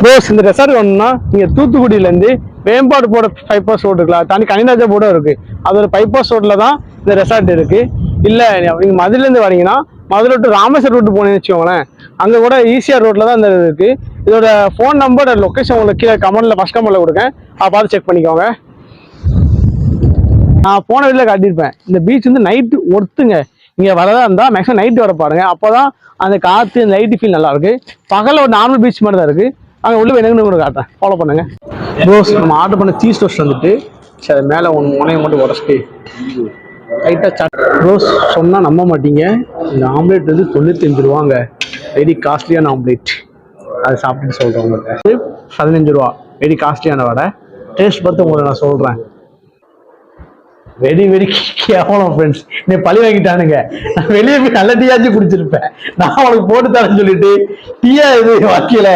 Pros இந்த resort வேணும்னா நீங்கள் தூத்துக்குடியிலேருந்து வேம்பாடு போட பைபாஸ் ரோடு இருக்குல்ல தாண்டி கனிராஜா போட இருக்கு அதோட பைபாஸ் ரோட்டில் தான் இந்த ரெசார்ட் இருக்கு. இல்லை நீங்கள் மதுரையிலேருந்து வரீங்கன்னா மதுரை டு ராமேஸ்வரம் ரூட்டு போனீங்கன்னு வச்சுக்கோங்களேன், அங்கே கூட ஈசிஆர் ரோட்டில் தான் இந்த இருக்கு. இதோட ஃபோன் நம்பர் லொக்கேஷன் உங்களுக்கு கீழே கமெண்ட்ல ஃபர்ஸ்ட் கமெண்ட்ல கொடுக்கேன், அதை பார்த்து செக் பண்ணிக்கோங்க. நான் போன வீட்டில் காட்டியிருப்பேன். இந்த பீச் வந்து நைட்டு ஒருத்துங்க இங்கே வரதா இருந்தால் மேக்ஸிமம் நைட்டு வர பாருங்க, அப்போ தான் அந்த காற்று லைட்டு ஃபீல் நல்லா இருக்கு. பகலில் ஒரு நார்மல் பீச் மாதிரி தான் இருக்கு. அங்கே உள்ள என்னன்னு கூட காட்டுறேன், ஃபாலோ பண்ணுங்க. ரோஸ் நம்ம ஆர்டர் பண்ண சீஸ் டோஸ்ட் வந்துட்டு சரி மேலே ஒன்று முனையை மட்டும் உடச்சிட்டு லைட்டாக சாட். ரோஸ் சொன்னால் நம்ப மாட்டீங்க, இந்த ஆம்லேட் வந்து 95 ரூபாங்க. வெரி காஸ்ட்லியான ஆம்லேட். அதை சாப்பிட்டுட்டு சொல்கிறேன் உங்களுக்கு. 15 ரூபா வெரி காஸ்ட்லியான வடை. டேஸ்ட் பார்த்து உங்களுக்கு நான் சொல்கிறேன். வெரி வெரி கேவலம் ஃப்ரெண்ட்ஸ். நீ பழி வாங்கிட்டானுங்க. நான் வெளியே போய் நல்ல டீயாச்சும் குடிச்சிருப்பேன். நான் அவனுக்கு போட்டு தரேன்னு சொல்லிட்டு டீயா இது வாழ்க்கையில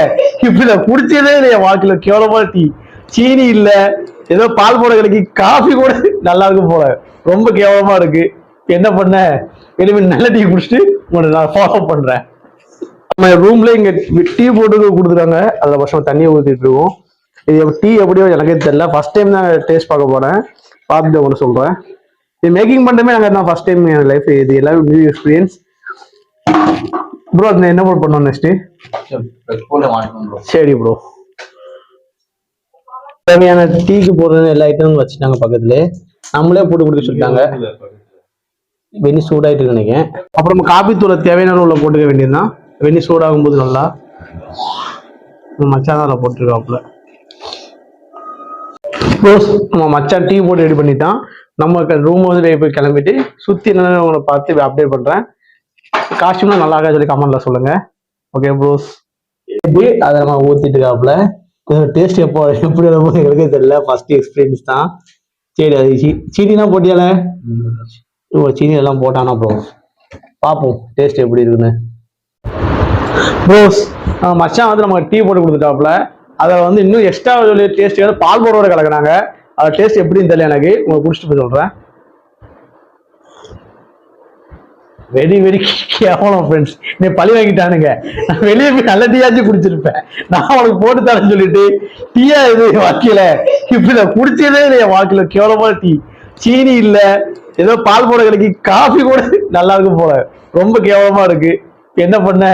இப்படி நான் குடிச்சதே இல்லையா வாழ்க்கையில. கேவலமான டீ, சீனி இல்ல, ஏதோ பால் போட கிடைக்கி, காஃபி கூட நல்லா இருக்கும் போல. ரொம்ப கேவலமா இருக்கு. என்ன பண்ண, வெளியே நல்ல டீ குடிச்சிட்டு உங்களை நான் ஃபாலோ பண்றேன். நம்ம ரூம்ல இங்க டீ போட்டு கொடுத்துருக்காங்க, அதில் வருஷம் தண்ணியை ஊற்றிட்டு இருக்கோம். இது டீ எப்படியோ எனக்கே தெரியல, ஃபர்ஸ்ட் டைம் தான் டேஸ்ட் பார்க்க போறேன். பார்த்துட்டு ஒன்று சொல்கிறேன். இது மேக்கிங் பண்ணுறமே நாங்கள் தான் ஃபர்ஸ்ட் டைம் என் லைஃப். இது எல்லாமே நியூ எக்ஸ்பீரியன்ஸ். ப்ரோ அது என்ன ப்ரோ பண்ணோம் நெக்ஸ்ட்டு? சரி ப்ரோ. தேவையான டீக்கு போடுறது எல்லா ஐட்டமும் வச்சுட்டாங்க பக்கத்துல. நம்மளே போட்டு கொடுக்க சொல்லிட்டாங்க. வெந்நி சூடாயிட்டு நினைக்கிறேன். அப்புறம் நம்ம காபி தூளை தேவையான உள்ள போட்டுக்க வேண்டியதுதான். வெந்நி சூடாகும் போது நல்லா மச்சான் அதில் போட்டுருக்காப்புல. நம்ம மச்சான் டீ போட்டு ரெடி பண்ணிட்டான். நம்ம ரூம் வந்து போய் கிளம்பிட்டு சுற்றி என்னென்ன உங்களை பார்த்து அப்டேட் பண்ணுறேன். காஸ்டியூம்லாம் நல்லா இருக்கா சொல்லி கமெண்ட்ல சொல்லுங்க. Okay bros. எப்படி அதை நம்ம ஊற்றிட்டு இருக்காப்புல. டேஸ்ட் எப்படி எங்களுக்கே தெரியல, ஃபர்ஸ்ட் எக்ஸ்பீரியன்ஸ் தான். சரி அது சீனிலாம் போட்டியால? சீனி எல்லாம் போட்டானா ப்ரோ? பார்ப்போம் டேஸ்ட் எப்படி இருக்குன்னு. ப்ரோஸ் மச்சான் வந்து நம்ம டீ போட்டு கொடுத்துட்டாப்புல. அதில் வந்து இன்னும் எக்ஸ்ட்ரா சொல்லி டேஸ்ட் பால் போடோட கலக்குறாங்க. அது டேஸ்ட் எப்படின்னு தெரியல எனக்கு, உங்களுக்கு குடிச்சிட்டு போய் சொல்கிறேன். வெரி வெரி கேவலம் ஃப்ரெண்ட்ஸ். நீ பழி வாங்கிட்டானுங்க. நான் வெளியே போய் நல்ல டீயாச்சும் குடிச்சிருப்பேன். நான் அவனுக்கு போட்டு தரேன்னு சொல்லிட்டு டீயா இது வாழ்க்கையில இப்படி நான் குடிச்சதே இல்லையா வாழ்க்கையில. கேவலமான டீ, சீனி இல்ல, ஏதோ பால் போட கிடைக்கி, காஃபி கூட நல்லா இருக்கும் போல. ரொம்ப கேவலமா இருக்கு. என்ன பண்ண,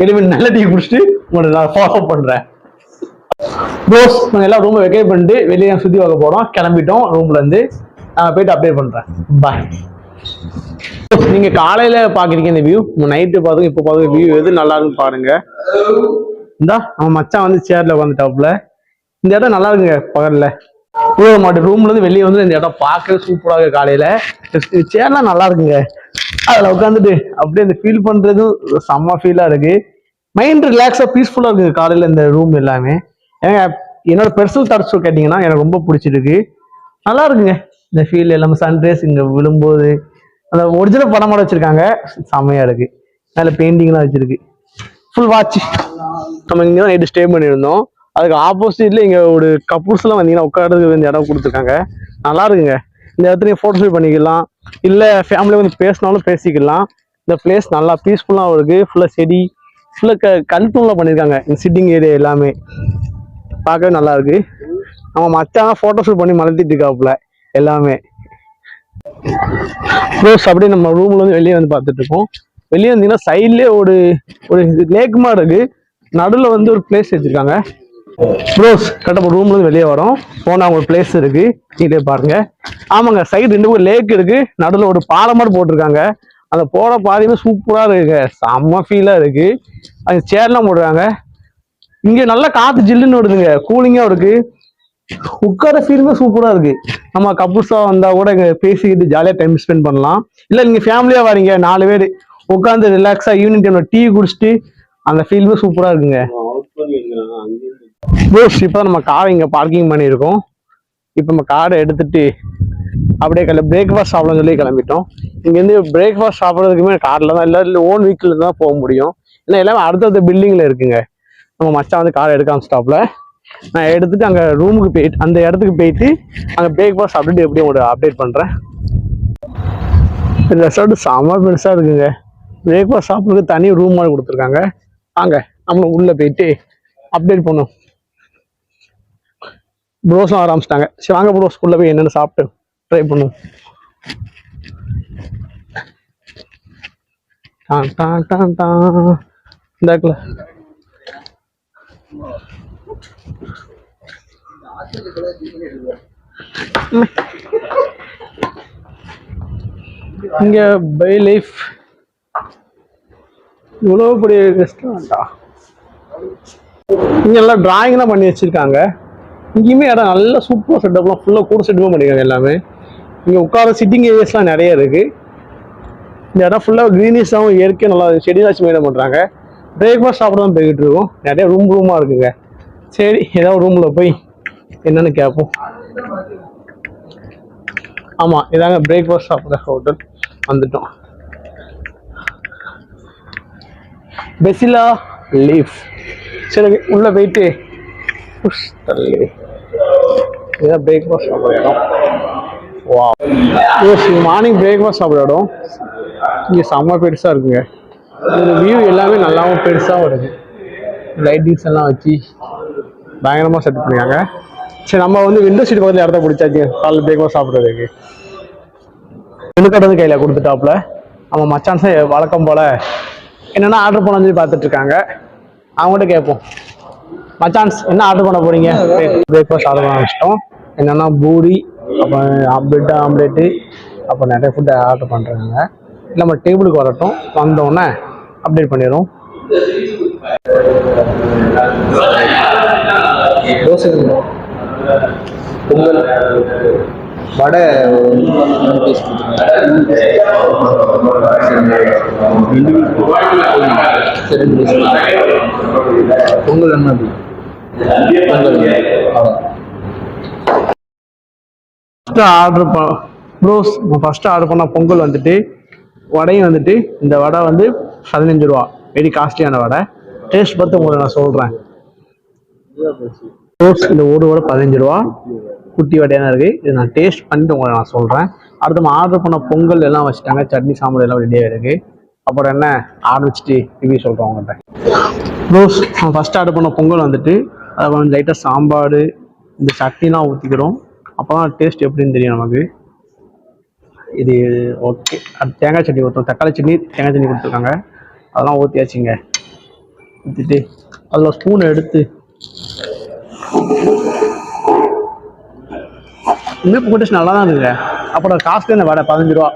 வெளியே நல்ல டீ குடிச்சிட்டு உங்களை நான் ஃபாலோ பண்றேன். ப்ரோஸ் நாங்கள் எல்லாம் ரூமை வெக்கேட் பண்ணிட்டு வெளியே சுற்றி பார்க்க போகிறோம். கிளம்பிட்டோம் ரூம்ல இருந்து. போயிட்டு அப்டேட் பண்ணுறேன். பாய். நீங்கள் காலையில் பார்க்குறீங்க இந்த வியூ, நைட்டு பார்த்துங்க இப்போ பார்த்துங்க வியூ எது நல்லா இருக்குன்னு பாருங்க. இந்தா நம்ம மச்சான் வந்து சேர்ல உட்காந்துட்டாப்புல. இந்த இடம் நல்லா இருக்குங்க பகலில். மாட்டேன் ரூம்ல இருந்து வெளியே வந்து இந்த இடம் பார்க்கவே சூப்பராக இருக்கு. காலையில் சேர்லாம் நல்லா இருக்குங்க. அதில் உட்காந்துட்டு அப்படியே இந்த ஃபீல் பண்ணுறதும் செம்ம ஃபீலாக இருக்கு. மைண்ட் ரிலாக்ஸாக பீஸ்ஃபுல்லாக இருக்குங்க காலையில் இந்த ரூம் எல்லாமே. ஏங்க என்னோட பெர்சனல் தாட்ஸ் கேட்டிங்கன்னா எனக்கு ரொம்ப பிடிச்சிருக்கு. நல்லா இருக்குங்க இந்த ஃபீல் எல்லாமே. சன்ரைஸ் இங்கே விழும்போது அந்த ஒரிஜினல் படமோட வச்சிருக்காங்க, செம்மையாக இருக்கு. அதில் பெயிண்டிங்லாம் வச்சிருக்கு. Full watch. நம்ம இங்கே தான் நைட்டு ஸ்டே பண்ணியிருந்தோம். அதுக்கு ஆப்போசிட்ல இங்கே ஒரு கப்புள்ஸ்லாம் வந்தீங்கன்னா உட்காரதுக்கு இந்த இடம் கொடுத்துருக்காங்க. நல்லா இருக்குங்க. இந்த இடத்துல ஃபோட்டோ ஷூட் பண்ணிக்கலாம், இல்லை ஃபேமிலி வந்து பேசினாலும் பேசிக்கலாம். இந்த பிளேஸ் நல்லா பீஸ்ஃபுல்லாகவும் இருக்கு. ஃபுல்லாக செடி, ஃபுல்லாக கண்ட்ரோலில் பண்ணியிருக்காங்க. இந்த சிட்டிங் ஏரியா எல்லாமே பார்க்கவே நல்லா இருக்கு. நம்ம மச்சான் ஃபோட்டோ ஷூட் பண்ணி மலர்த்திட்டு இருக்காப்புல எல்லாமே. ப்ரோஸ் அப்படியே நம்ம ரூம்ல வந்து வெளியே வந்து பார்த்துட்டு இருக்கோம். வெளியே வந்தீங்கன்னா சைட்லேயே ஒரு லேக் மாதிரி இருக்கு. நடுவில் வந்து ஒரு பிளேஸ் வச்சிருக்காங்க. ப்ரோஸ் கரெக்டாக ரூம்ல இருந்து வெளியே வரோம். போனால் ஒரு பிளேஸ் இருக்கு, நீங்களே பாருங்க. ஆமாங்க, சைடு 2 லேக் இருக்கு. நடுவில் ஒரு பாலம் மாதிரி போட்டிருக்காங்க. அந்த போற பாதையுமே சூப்பரா இருக்குங்க, செம்ம ஃபீலா இருக்கு. அது சேர்லாம் போடுறாங்க. இங்க நல்லா காத்து ஜில்லுன்னு வருதுங்க, கூலிங்கா இருக்கு. உட்கார ஃபீலுமே சூப்பரா இருக்கு. நம்ம கப்புள்ஸா வந்தா கூட இங்க பேசிக்கிட்டு ஜாலியா டைம் ஸ்பெண்ட் பண்ணலாம். இல்ல நீங்க ஃபேமிலியா வரீங்க 4 பேர் உட்காந்து ரிலாக்ஸா ஈவினிங் டைம்ல டீ குடிச்சிட்டு அந்த ஃபீலுமே சூப்பரா இருக்குங்க. இப்பதான் நம்ம காரை இங்க பார்க்கிங் பண்ணியிருக்கோம். இப்ப நம்ம காரை எடுத்துட்டு அப்படியே பிரேக்ஃபாஸ்ட் சாப்பிடலாம் சொல்லி கிளம்பிட்டோம். இங்கேருந்து பிரேக்ஃபாஸ்ட் சாப்பிட்றதுக்குமே காரில் தான், இல்லை ஓன் வீக்கில் தான் போக முடியும். இல்லை எல்லாமே அடுத்தடுத்த பில்டிங்கில் இருக்குங்க. நம்ம மச்சான் வந்து காரை எடுக்க ஸ்டாப்ல நான் எடுத்துட்டு அங்கே ரூமுக்கு போயிட்டு அந்த இடத்துக்கு போயிட்டு அங்கே பிரேக்ஃபாஸ்ட் சாப்பிட்டுட்டு எப்படி உங்களுக்கு அப்டேட் பண்ணுறேன். இந்த ரெசார்ட் செம்ம பெருசாக இருக்குங்க. பிரேக்ஃபாஸ்ட் சாப்பிட்றதுக்கு தனி ரூம் மாதிரி கொடுத்துருக்காங்க. அங்கே நம்ம உள்ளே போயிட்டு அப்டேட் பண்ணோம். ப்ரோஸ்லாம் வர ஆரம்பிச்சிட்டாங்க. சரி வாங்க ப்ரோஸ் உள்ள போய் என்னென்னு சாப்பிட்டு ட்ரை பண்ணுவோம். இந்தாக்குல இங்க பை லைஃப் இவ்வளவு பெரிய ரெஸ்டாரண்டா. இங்க எல்லாம் டிராயிங்லாம் பண்ணி வச்சிருக்காங்க. இங்கேயுமே இடம் நல்ல சூப்பர் செட்டப்லாம் ஃபுல்லாக கூட செட்டப்பும் பண்ணிருக்காங்க எல்லாமே. இங்கே உட்கார சிட்டிங் ஏரியாஸ்லாம் நிறைய இருக்கு. இந்த இடம் ஃபுல்லாக க்ரீனிஷாகவும் இயற்கையாக நல்லா செடியாச்சும் மெயின்டைன் பண்ணுறாங்க. பிரேக்ஃபாஸ்ட் சாப்பிட தான் போய்கிட்டு இருக்கோம். நிறைய ரூமாக இருக்குங்க. சரி ஏதாவது ரூமில் போய் என்னன்னு கேட்போம். ஆமாம் இதாங்க பிரேக்ஃபாஸ்ட் சாப்பிட்ற ஹோட்டல் வந்துட்டோம். பெசிலா லீஃப். சரி உள்ளே போயிட்டு இதான் பிரேக்ஃபாஸ்ட் சாப்பிட்ற இடம். வா மார்னிங் பிரேக்ஃபாஸ்ட் சாப்பிட்ற இடம். இங்கே செம்ம பெருசாக இருக்குங்க. இந்த வியூ எல்லாமே நல்லாவும் பெருசாகவும் இருக்குது. லைட்டிங்ஸ் எல்லாம் வச்சு பயங்கரமாக செட் பண்ணிருக்காங்க. சரி நம்ம வந்து விண்டோ சீட் பக்கத்தில் இடத்த பிடிச்சாச்சு காலையில் பிரேக்ஃபாஸ்ட் சாப்பிட்றதுக்கு. விழுக்காட்டு வந்து கையில் கொடுத்துட்டாப்புல. நம்ம மச்சான்ஸை வழக்கம் போல் என்னென்ன ஆர்டர் பண்ண சொல்லி பார்த்துட்டு இருக்காங்க. அவங்ககிட்ட கேட்போம். மச்சான்ஸ் என்ன ஆர்டர் பண்ண போறீங்க? பிரேக்ஃபாஸ்ட் ஆர்டர் பண்ண ஆரம்பிச்சிட்டோம். என்னென்னா பூரி, அப்புறம் பிரெட் ஆம்லேட்டு, அப்புறம் நிறைய ஃபுட்டு ஆர்டர் பண்ணுறாங்க. நம்ம டேபிளுக்கு வரட்டும், வந்தோடனே அப்டேட் பண்ணிடுறோம். தோசை, பொங்கல், வடை பொங்கல் என்ன ஆர்டர் ப்ரோஸ் ஃபர்ஸ்ட் ஆர்டர் பண்ண பொங்கல் வந்துட்டு, வடையும் வந்துட்டு, இந்த வடை வந்து 15 ரூபா. வெரி காஸ்ட்லியான வடை. டேஸ்ட் பார்த்து உங்களுக்கு நான் சொல்கிறேன். இந்த ஒரு வடை 15 ரூபா. குட்டி வடையாக இருக்குது. இது நான் டேஸ்ட் பண்ணிட்டு உங்களை நான் சொல்கிறேன். அடுத்து நம்ம ஆர்டர் பண்ண பொங்கல் எல்லாம் வச்சுட்டாங்க. சட்னி சாம்பார் எல்லாம் ரெடியாக இருக்குது. அப்புறம் என்ன ஆரம்பிச்சுட்டு ரிவ்யூ சொல்கிறோம் அவங்கள்ட்ட. ரோஸ் ஃபஸ்ட் ஆர்டர் பண்ண பொங்கல் வந்துட்டு அதை கொஞ்சம் லைட்டாக சாம்பார் இந்த சட்னிலாம் ஊற்றிக்கிறோம். அப்போ தான் டேஸ்ட் எப்படின்னு தெரியும் நமக்கு. இது ஓகே. அது தேங்காய் சட்னி ஊற்றுறோம். தக்காளி சட்னி, தேங்காய் சட்னி கொடுத்துருக்காங்க. அதெல்லாம் ஊற்றியாச்சுங்க. ஊற்றிட்டு அதில் ஸ்பூனை எடுத்து இன்னும் டேஸ்ட் நல்லா தான் இருக்குங்க. அப்புறம் காஸ்ட்லி இந்த வடை 15 ரூபா.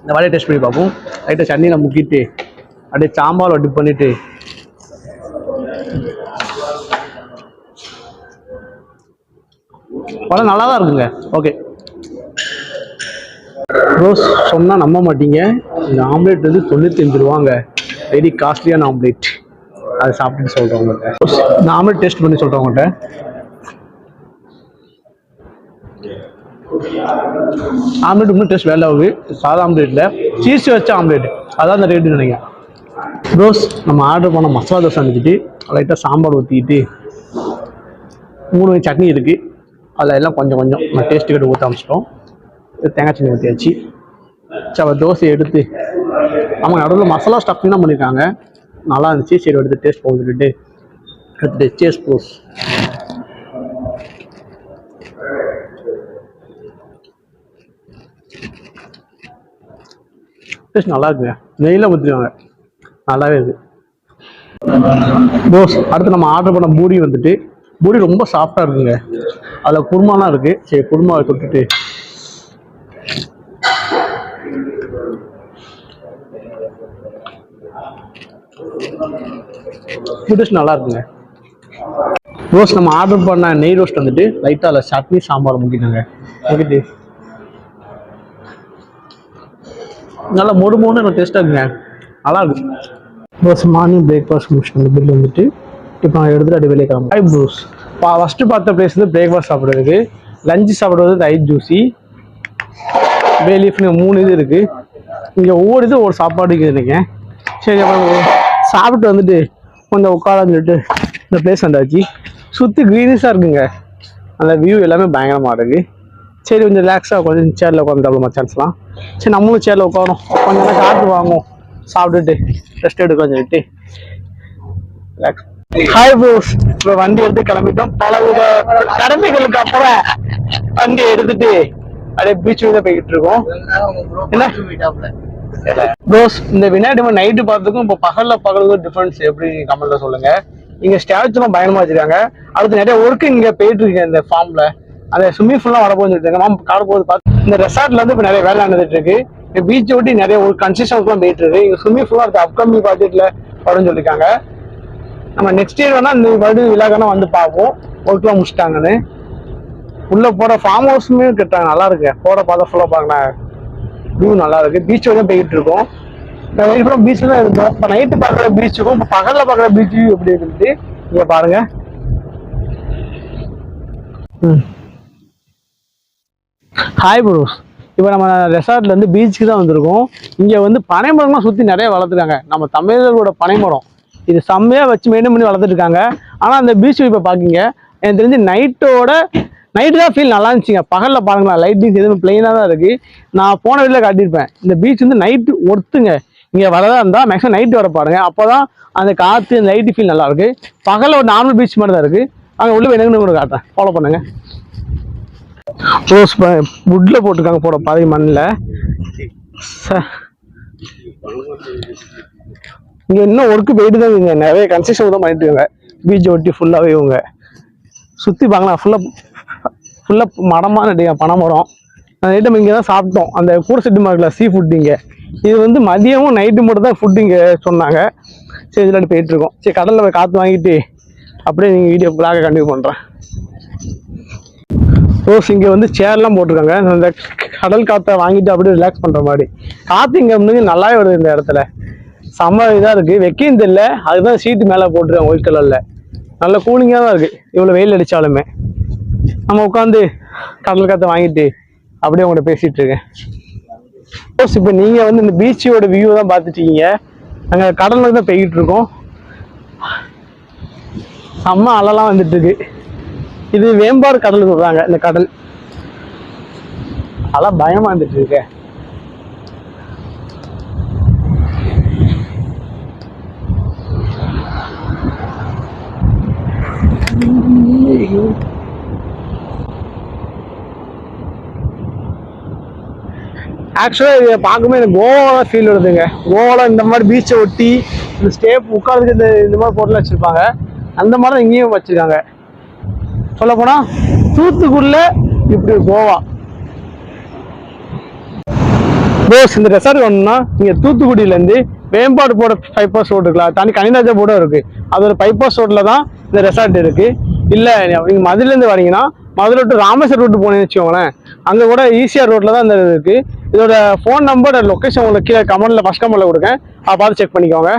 இந்த வடையை டேஸ்ட் பண்ணி பார்ப்போம். லைட்டாக சட்னியில் முக்கிட்டு அப்படியே சாம்பார் டிப் பண்ணிவிட்டு வடை நல்லா தான் இருக்குங்க. ஓகே ரோஸ் சொன்னால் நம்ப மாட்டீங்க. இந்த ஆம்லேட் வந்து 95 ரூபாங்க. வெரி காஸ்ட்லியான ஆம்லேட். அதை சாப்பிட்டுட்டு சொல்கிறேன் உங்கள்கிட்ட. இந்த ஆம்லேட் டேஸ்ட் பண்ணி சொல்கிறேன் உங்கள்கிட்ட. ஆம்லேட் இன்னும் டேஸ்ட் வேலை ஆகுது. சாதா ஆம்லேட்டில் சீஸ் வச்ச ஆம்லேட், அதான் அந்த ரேட்டு நினைக்கிறேன். ரோஸ் நம்ம ஆர்டர் பண்ண மசாலா தோசை அனுப்பிச்சிட்டு லைட்டாக சாம்பார் ஊற்றிக்கிட்டு 3 சட்னி இருக்குது. அதில் எல்லாம் கொஞ்சம் கொஞ்சம் நம்ம டேஸ்ட்டு கிட்ட ஊற்ற ஆரம்பிச்சிட்டோம். தேங்காய் சட்னி ஊற்றியாச்சு. சரி தோசையை எடுத்து அவங்க நடுவில் மசாலா ஸ்டஃபிங் தான் பண்ணியிருக்காங்க. நல்லா இருந்துச்சு. சரி எடுத்து டேஸ்ட் போக சொல்லிட்டு எடுத்துட்டு சேஸ் ப்ரோஸ். டேஸ்ட் நல்லா இருக்குங்க. நெய்யில் ஊற்றிடுவாங்க. நல்லாவே இருக்குது ரோஸ். அடுத்து நம்ம ஆர்டர் பண்ண பூரி வந்துட்டு, பூரி ரொம்ப சாஃப்டாக இருக்குங்க. அதில் குருமாலாம் இருக்குது. சரி குருமாவை தொட்டுட்டு டேஸ்ட் நல்லா இருக்குங்க. ரோஸ் நம்ம ஆர்டர் பண்ண நெய் ரோஸ்ட் வந்துட்டு லைட்டாக அதில் சட்னி சாம்பார் முக்கிட்டாங்க. முக்கிட்டு நல்லா மொறு மொறுன்னு டேஸ்ட்டாக இருக்குங்க. நல்லா இருக்கு. ரோஸ் மார்னிங் பிரேக்ஃபாஸ்ட் முடிச்சுட்டு அந்த பில் வந்துட்டு இப்போ நான் எடுத்துகிட்டு அப்படி வெளியே கிளம்புறேன். ஐ ப்ரூஸ் ஃபஸ்ட்டு பார்த்த பிளேஸ் வந்து பிரேக்ஃபாஸ்ட் சாப்பிட்றதுக்கு. லஞ்சு சாப்பிட்றது ஐ ஜூசி, பே லீஃப்னு 3 இது இருக்குது. இங்கே ஒவ்வொரு இது ஒரு சாப்பாடு இருக்குது நினைக்கிறேன். சரி அப்புறம் சாப்பிட்டு வந்துட்டு கொஞ்சம் உட்காரன்னு சொல்லிட்டு இந்த பிளேஸ் வந்தாச்சு. சுற்றி க்ரீனிஷாக இருக்குங்க. அந்த வியூ எல்லாமே பயங்கரமாக இருக்குது. சரி கொஞ்சம் ரிலாக்ஸாக கொஞ்சம் சேரில் உட்காந்துட்டாப்ல மச்சான்ஸ்லாம். சரி நம்மளும் சேரில் உட்காரோம். கொஞ்சம் நேரம் காற்று வாங்குவோம். சாப்பிட்டுட்டு ரெஸ்ட் எடுக்கலாம்னு சொல்லிட்டு ரிலாக்ஸ் ஹாய் ப்ரோஸ், இப்போ வண்டி எடுத்து கிளம்பிட்டோம். பல கடமைகளுக்கு அப்புறம் வண்டி எடுத்துட்டு அப்படியே பீச் தான் போய்கிட்டு இருக்கோம். என்ன ப்ரோஸ், இந்த விநாயகர் நைட்டு பார்த்துக்கும் இப்போ பகலுக்கும் டிஃபரன்ஸ் எப்படி கமெண்ட்ல சொல்லுங்க. இங்க ஸ்டாச்சுலாம் பயணமா வச்சிருக்காங்க. அடுத்து நிறைய ஒர்க்கு இங்க போயிட்டு இருக்கு. இந்த ஃபார்ம்ல அந்த ஸ்விம்மிங் பூல்லாம் வரப்போகுது இருக்காங்க. காடு போகுது பார்த்து இந்த ரெசார்ட்ல இருந்து இப்போ நிறைய வேலை நடந்துட்டு இருக்கு. இந்த பீச் ஒட்டி நிறைய ஒரு கன்ஸ்ட்ரக்ஷன்ஸ்லாம் போயிட்டு இருக்கு. இங்க ஸ்விம்மிங் பூல்லாம் இருக்கு. அப்கமிங் ப்ராஜெக்ட்ல வரும்னு சொல்லியிருக்காங்க. நம்ம நெக்ஸ்ட் இயர் வேணா இந்த வருடம் விழாக்கான வந்து பார்ப்போம். ஒர்க்லாம் முடிச்சிட்டாங்கன்னு. உள்ள போற ஃபார்ம் ஹவுஸுமே கட்டுறாங்க. நல்லா இருக்கு. போட பார்த்த ஃபுல்லா பாருங்க, வியூ நல்லா இருக்கு. பீச் வரையும் போயிட்டு இருக்கோம். பீச்ல தான் இருந்தோம். இப்போ நைட்டு பார்க்குற பீச்சுக்கும் இப்போ பகல்ல பார்க்குற பீச் வியூ எப்படி இருக்குது இங்க பாருங்க. ஹாய் ப்ரோஸ், இப்போ நம்ம ரெசார்ட்ல இருந்து பீச்சுக்கு தான் வந்திருக்கோம். இங்க வந்து பனைமரம்லாம் சுத்தி நிறைய வளர்த்துருக்காங்க. நம்ம தமிழர்களோட பனைமரம் இது செம்மையா வச்சு மெயின்டைன் பண்ணி வளர்த்துட்டு இருக்காங்க. ஆனா அந்த பீச் இப்போ பாக்கீங்க, எனக்கு தெரிஞ்சு நைட்டு தான் ஃபீல் நல்லா இருந்துச்சுங்க. பகல்ல பாருங்களா, லைட்டிங்ஸ் எதுவும் பிளெயினாக தான் இருக்கு. நான் போன வீட்டில் காட்டியிருப்பேன். இந்த பீச் வந்து நைட்டு ஒர்த்துங்க. இங்கே வரதா இருந்தால் மேக்ஸிமம் நைட்டு வர பாருங்க. அப்போதான் அந்த காற்று அந்த லைட்டு ஃபீல் நல்லா இருக்கு. பகலில் ஒரு நார்மல் பீச் மாதிரி தான் இருக்கு. அங்கே உள்ள வேணுங்கன்னு கூட காட்டுறேன், ஃபாலோ பண்ணுங்க. ரோஸ் வுட்ல போட்டிருக்காங்க, போட பாதி மண்ணில். இங்கே இன்னும் ஒர்க்கு போயிட்டு தான் இருக்குங்க. நிறைய கன்ஸ்ட்ரக்ஷன் தான் பண்ணிட்டு இருக்காங்க. பீச் ஒட்டி ஃபுல்லாகவே இவங்க சுற்றி பாங்களா, ஃபுல்லாக மரமாக நடிங்க, பனைமரம். நைட்டு இங்கே தான் சாப்பிட்டோம். அந்த கூட செட்டு மார்க்கல சீ ஃபுட் இங்கே. இது வந்து மதியமும் நைட்டு மட்டும் தான் ஃபுட் இங்கே சொன்னாங்க. சரி, இதில் போயிட்டு இருக்கோம். சரி, கடலில் போய் காற்று வாங்கிட்டு அப்படியே நீங்கள் வீடியோ பிளாக கண்டினியூ பண்ணுறேன். ரோஸ் இங்கே வந்து சேர்லாம் போட்டிருக்காங்க. அந்த கடல் காற்றை வாங்கிட்டு அப்படியே ரிலாக்ஸ் பண்ணுற மாதிரி. காற்று இங்கே வந்து நல்லாவே வருது. இந்த இடத்துல செம்ம இதாக இருக்குது. வெக்கையும் தெரியல, அதுதான் சீட்டு மேலே போட்டிருக்காங்க ஒயிட் கலரில். நல்ல கூலிங்காக தான் இருக்குது. இவ்வளோ வெயில் அடித்தாலுமே நம்ம உட்காந்து கடல் காற்றை வாங்கிட்டு அப்படியே உங்கள்கிட்ட பேசிகிட்டு இருக்கேன். ரோஸ், இப்போ நீங்கள் வந்து இந்த பீச்சோட வியூ தான் பார்த்துட்டீங்க. நாங்கள் கடலில் தான் போய்கிட்டு இருக்கோம். செம்ம அலைலாம் வந்துட்டு இருக்கு. இது வேம்பாடு கடல் சொல்றாங்க. இந்த கடல் அலை பயமா வந்துட்டு இருக்கு. ஆக்சுவலாக இதை பார்க்கும்போது எனக்கு கோவாவில் ஃபீல் வருதுங்க. கோவாவில் இந்த மாதிரி பீச்சை ஒட்டி இந்த ஸ்டேப் உட்கார்றதுக்கு இந்த மாதிரி போட்டெல்லாம் வச்சுருப்பாங்க. அந்த மாதிரி தான் இங்கேயும் வச்சுருக்காங்க. சொல்ல போனால் தூத்துக்குடியில் இப்படி கோவா ரோஸ். இந்த ரெசார்ட் வேணும்னா நீங்கள் தூத்துக்குடியிலேருந்து வேம்பாடு போட பைபாஸ் ரோடு இருக்குல்ல, தனி கனிராஜா போர்டும் இருக்குது. அதோட பைபாஸ் ரோட்டில் தான் இந்த ரெசார்ட் இருக்குது. இல்லை நீங்கள் மதுரையிலேருந்து வரீங்கன்னா மதுரை டு ராமேஸ்வரம் ரூட்டு போனேன்னு வச்சுக்கோங்களேன். அங்கே கூட ஈசிஆர் ரோட்டில் தான் இந்த இருக்குது. இதோட ஃபோன் நம்பர் லொக்கேஷன் உங்களுக்கு கீழே கமெண்ட்டில் ஃபஸ்ட் கமெண்ட்டில் கொடுங்க. அதை பார்த்து செக் பண்ணிக்கோங்க.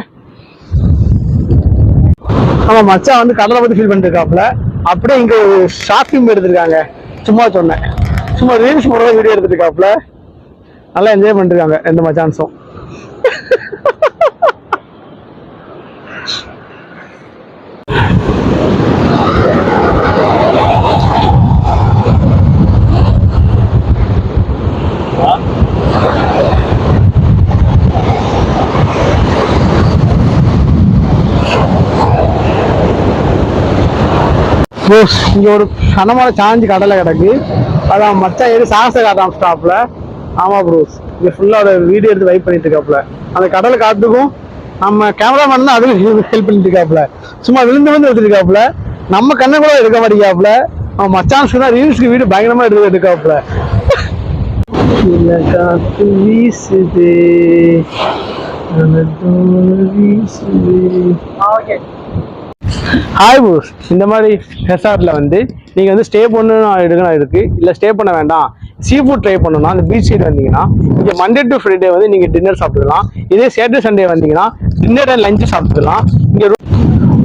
ஆமாம், மச்சான் வந்து கடலை பற்றி ஃபீல் பண்ணிருக்காப்புல. அப்படியே இங்கே ஒரு ஷார்ட் ஃபிலிம் எடுத்திருக்காங்க. சும்மா சொன்னேன், சும்மா ரீல்ஸ் போடுற வீடியோ எடுத்துருக்காப்புல. நல்லா என்ஜாய் பண்ணிருக்காங்க ரெண்டு மச்சான்ஸும். இங்க ஒரு கனமான சாஞ்சி கடலை கிடக்கு. அதான் மச்சான் ஏறி சாகச காட்டாம ஸ்டாப்ல. ஆமா ப்ரோஸ், இங்க ஃபுல்லா வீடியோ எடுத்து வைப் பண்ணிட்டு இருக்காப்புல. அந்த கடலை காத்துக்கும் நம்ம கேமராமேன் தான் அதுவும் ஹெல்ப் பண்ணிட்டு இருக்காப்புல. சும்மா விழுந்து வந்து எடுத்துருக்காப்புல. நம்ம கண்ணை கூட எடுக்க மாட்டேங்காப்புல. அவன் மச்சான்ஸ்க்கு தான் ரீல்ஸ்க்கு வீடு பயங்கரமா எடுக்காப்புல. காத்து வீசுது ஹாய் ப்ரோஸ், இந்த மாதிரி ரெசார்ட்ல வந்து நீங்க வந்து ஸ்டே பண்ணணும் எடுக்கணும் இருக்கு. இல்ல ஸ்டே பண்ண வேண்டாம், சீ ஃபுட் ட்ரை பண்ணணும்னா அந்த பீச் சைடு வந்தீங்கன்னா இங்க மண்டே டு ஃப்ரைடே வந்து நீங்க டின்னர் சாப்பிட்டுக்கலாம். இதே சாட்டர்டே சண்டே வந்தீங்கன்னா டின்னர் அண்ட் லஞ்சு சாப்பிட்டுக்கலாம். இங்க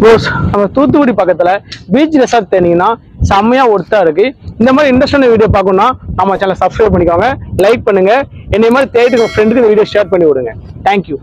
ப்ரோஸ் நம்ம தூத்துக்குடி பக்கத்துல பீச் ரெசார்ட் தேனீங்கன்னா செம்மையா ஒர்த்தா இருக்கு. இந்த மாதிரி இன்ட்ரெஸ்டான வீடியோ பார்க்கணும்னா நம்ம சேனலை சப்ஸ்கிரைப் பண்ணிக்கோங்க, லைக் பண்ணுங்க. என்னை மாதிரி தேடிட்டு உங்க ஃப்ரெண்டுக்கு இந்த வீடியோ ஷேர் பண்ணி விடுங்க. தேங்க்யூ.